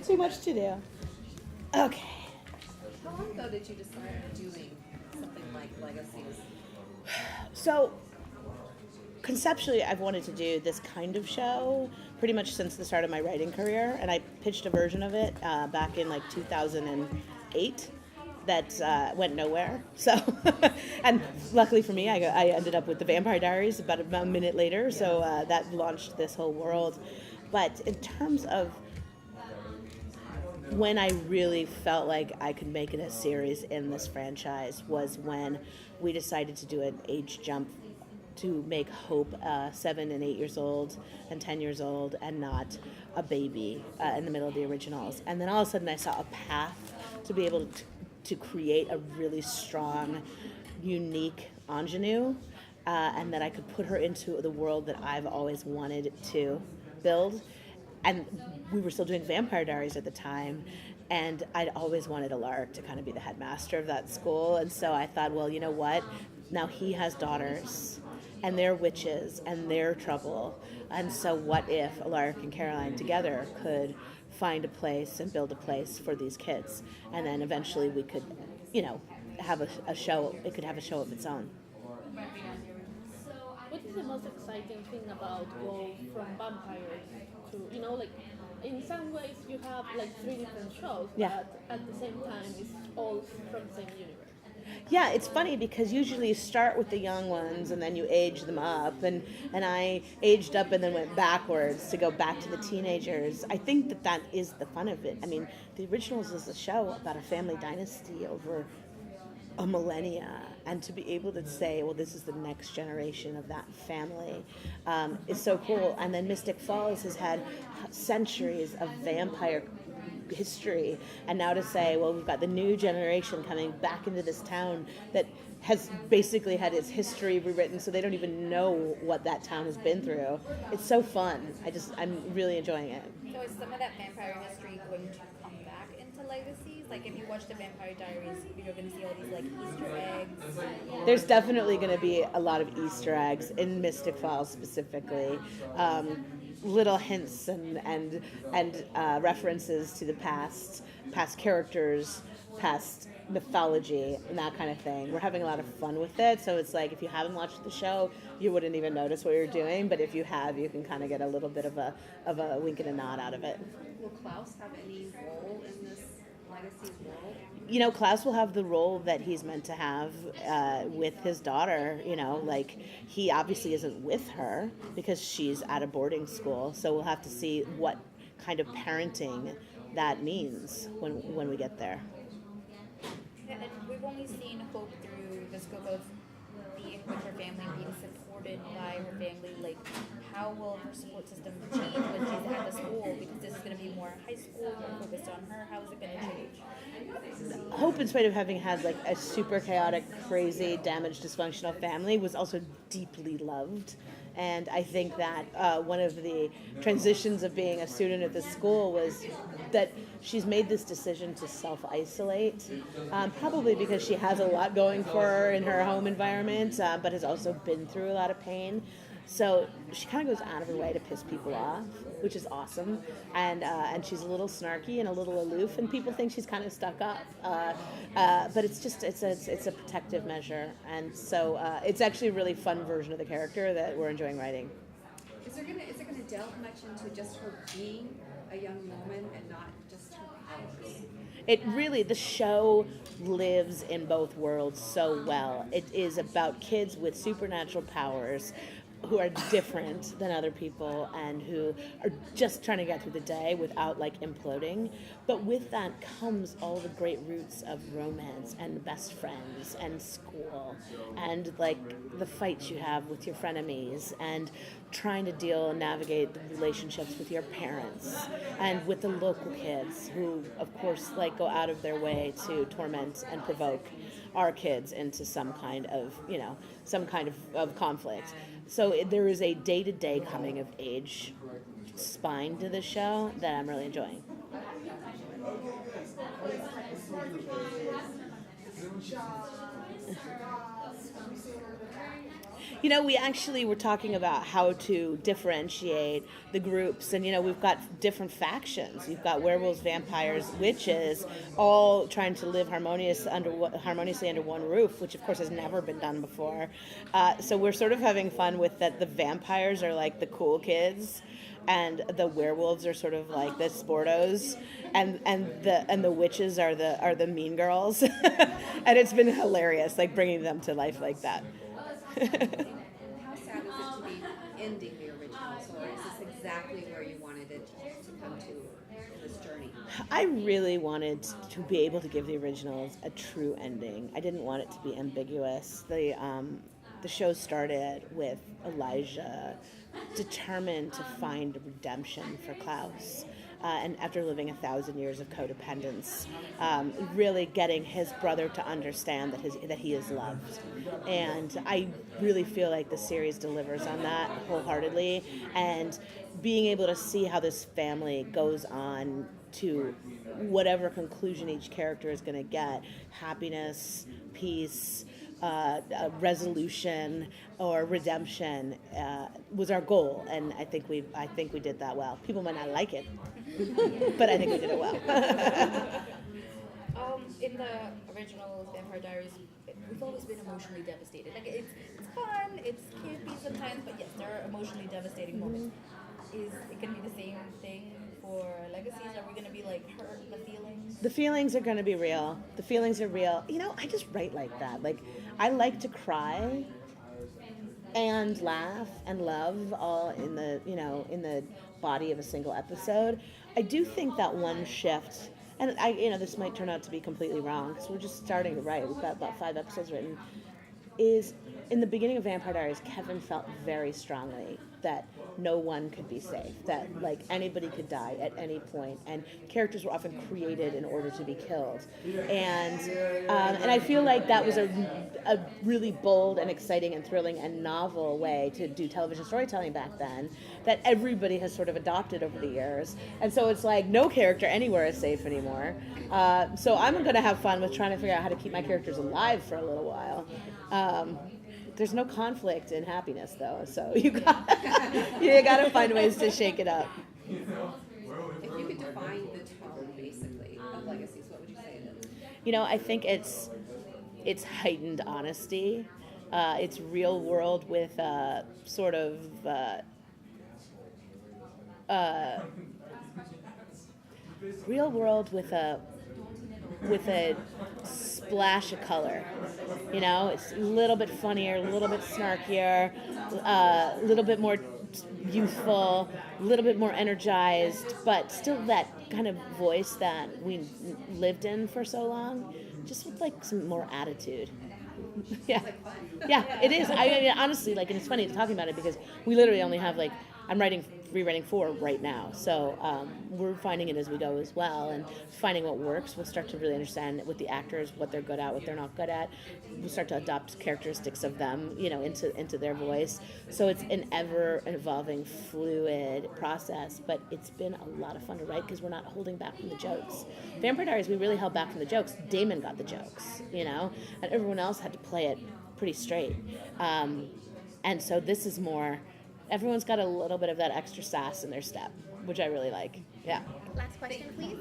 Too much to do. Okay. How long ago did you decide doing something like Legacies? So, conceptually, I've wanted to do this kind of show pretty much since the start of my writing career, and I pitched a version of it back in like 2008 that went nowhere. So, and luckily for me, I ended up with the Vampire Diaries about a minute later, so that launched this whole world. But in terms of when I really felt like I could make it a series in this franchise was when we decided to do an age jump to make Hope 7 and 8 years old and 10 years old and not a baby in the middle of the originals. And then all of a sudden I saw a path to be able to create a really strong, unique ingenue and that I could put her into the world that I've always wanted to build. And we were still doing Vampire Diaries at the time, and I'd always wanted Alaric to kind of be the headmaster of that school. And so I thought, well, you know what? Now he has daughters, and they're witches, and they're trouble. And so what if Alaric and Caroline together could find a place and build a place for these kids? And then eventually we could, have a show. It could have a show of its own. What is the most exciting thing about go from vampires to, like, in some ways you have like 3 different shows, Yeah. but at the same time it's all from the same universe. Yeah, it's funny because usually you start with the young ones and then you age them up, and I aged up and then went backwards to go back to the teenagers. I think that is the fun of it. I mean, the originals is a show about a family dynasty over a millennia, and to be able to say, well, this is the next generation of that family is so cool. And then Mystic Falls has had centuries of vampire history, and now to say, well, we've got the new generation coming back into this town that has basically had its history rewritten, so they don't even know what that town has been through. It's so fun. I'm really enjoying it. So is some of that vampire history going to come back into Legacies? Like if you watch the Vampire Diaries, you're going to see all these like Easter eggs. There's definitely going to be a lot of Easter eggs in Mystic Falls specifically. Little hints and references to the past characters, past mythology, and that kind of thing. We're having a lot of fun with it, so it's like if you haven't watched the show, you wouldn't even notice what you're doing, but if you have, you can kind of get a little bit of a wink and a nod out of it. Will Klaus have any role in this Legacies world? Klaus will have the role that he's meant to have with his daughter. Like he obviously isn't with her because she's at a boarding school. So we'll have to see what kind of parenting that means when we get there. And we've only seen Hope through the scope of being with her family, being supported by her family. Like, how will her support system change when she's at the school? Because this is going to be more high school, more focused on her. How is it going to change? Hope, in spite of having had like a super chaotic, crazy, damaged, dysfunctional family, was also deeply loved. And I think that one of the transitions of being a student at this school was that she's made this decision to self-isolate, probably because she has a lot going for her in her home environment, but has also been through a lot of pain. So she kind of goes out of her way to piss people off, which is awesome. And she's a little snarky and a little aloof, and people think she's kind of stuck up. But it's a protective measure, and so it's actually a really fun version of the character that we're enjoying writing. Is it gonna delve much into just her being a young woman and not just her powers? The show lives in both worlds so well. It is about kids with supernatural powers who are different than other people and who are just trying to get through the day without like imploding. But with that comes all the great roots of romance and best friends and school and like the fights you have with your frenemies and trying to deal and navigate the relationships with your parents and with the local kids who of course like go out of their way to torment and provoke our kids into some kind of conflict. So there is a day-to-day coming of age spine to the show that I'm really enjoying. We actually were talking about how to differentiate the groups, and we've got different factions. You've got werewolves, vampires, witches, all trying to live harmoniously under one roof, which of course has never been done before. So we're sort of having fun with that. The vampires are like the cool kids, and the werewolves are sort of like the sportos, and the witches are the mean girls, and it's been hilarious, like bringing them to life like that. How sad is it to be ending the originals, or is this exactly where you wanted it to come to in this journey? I really wanted to be able to give the originals a true ending. I didn't want it to be ambiguous. The show started with Elijah determined to find redemption for Klaus. And after living 1,000 years of codependence, really getting his brother to understand that he is loved. And I really feel like the series delivers on that wholeheartedly. And being able to see how this family goes on to whatever conclusion each character is going to get, happiness, peace, resolution, or redemption, was our goal, and I think we did that well. People might not like it, but I think we did it well. In the original Vampire Diaries, we've always been emotionally devastated. Like it's fun, it's campy sometimes, but yes, there are emotionally devastating moments. Is it going to be the same thing for Legacies? Are we going to be like hurt the feelings? The feelings are going to be real. The feelings are real. I just write like that. Like, I like to cry and laugh and love all in the body of a single episode. I do think that one shift, and this might turn out to be completely wrong because we're just starting to write. We've got about 5 episodes written. Is in the beginning of Vampire Diaries, Kevin felt very strongly that no one could be safe, that like anybody could die at any point, and characters were often created in order to be killed, and I feel like that was a really bold and exciting and thrilling and novel way to do television storytelling back then that everybody has sort of adopted over the years, and so it's like no character anywhere is safe anymore. So I'm going to have fun with trying to figure out how to keep my characters alive for a little while. There's no conflict in happiness, though, so you got to find ways to shake it up. If you could define the tone, basically, of Legacies, what would you say it is? I think it's heightened honesty. It's real world with sort of real world with a splash of color. It's a little bit funnier, a little bit snarkier, a little bit more youthful, a little bit more energized, but still that kind of voice that we lived in for so long, just with like some more attitude. Yeah, it is. I honestly, and it's funny talking about it because we literally only have I'm rewriting 4 right now, so we're finding it as we go as well, and finding what works. We'll start to really understand with the actors what they're good at, what they're not good at. We'll start to adopt characteristics of them, into their voice. So it's an ever-evolving, fluid process, but it's been a lot of fun to write because we're not holding back from the jokes. Vampire Diaries, we really held back from the jokes. Damon got the jokes, and everyone else had to play it pretty straight. And so this is more... Everyone's got a little bit of that extra sass in their step, which I really like. Yeah. Last question, please.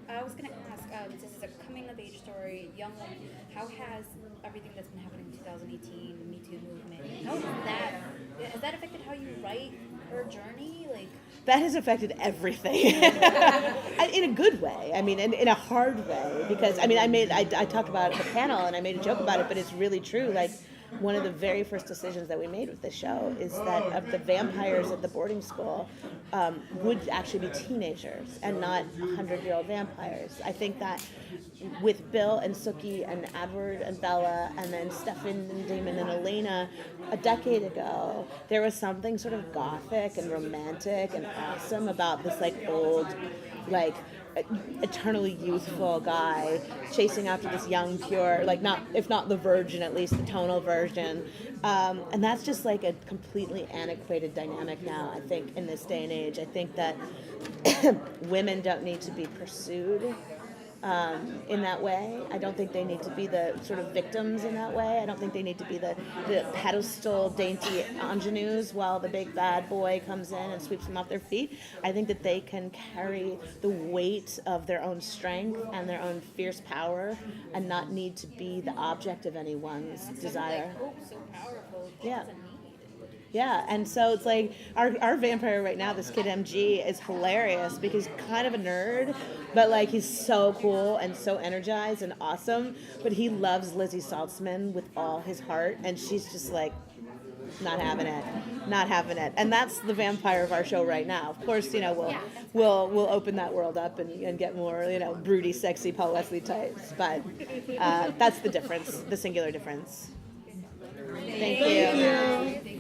I was going to ask, this is a coming-of-age story, young woman. How has everything that's been happening in 2018, the Me Too movement, has that affected how you write her journey? That has affected everything in a good way. I mean, in a hard way, because I talked about it at the panel and I made a joke about it, but it's really true. One of the very first decisions that we made with this show is that of the vampires at the boarding school would actually be teenagers and not 100-year-old vampires. I think that with Bill and Sookie and Edward and Bella and then Stefan and Damon and Elena a decade ago, there was something sort of gothic and romantic and awesome about this old, eternally youthful guy chasing after this young, pure, if not the virgin, at least the tonal version. And that's just a completely antiquated dynamic now, I think, in this day and age. I think that women don't need to be pursued in that way. I don't think they need to be the sort of victims in that way. I don't think they need to be the pedestal dainty ingenues while the big bad boy comes in and sweeps them off their feet. I think that they can carry the weight of their own strength and their own fierce power and not need to be the object of anyone's desire. Like, hope's so powerful. It Yeah. doesn't need. Yeah, and so it's like our vampire right now, this kid MG, is hilarious because he's kind of a nerd, but like he's so cool and so energized and awesome. But he loves Lizzie Saltzman with all his heart, and she's just like not having it. And that's the vampire of our show right now. Of course, we'll open that world up and get more broody, sexy Paul Wesley types. But that's the difference, the singular difference. Thank you. Thank you.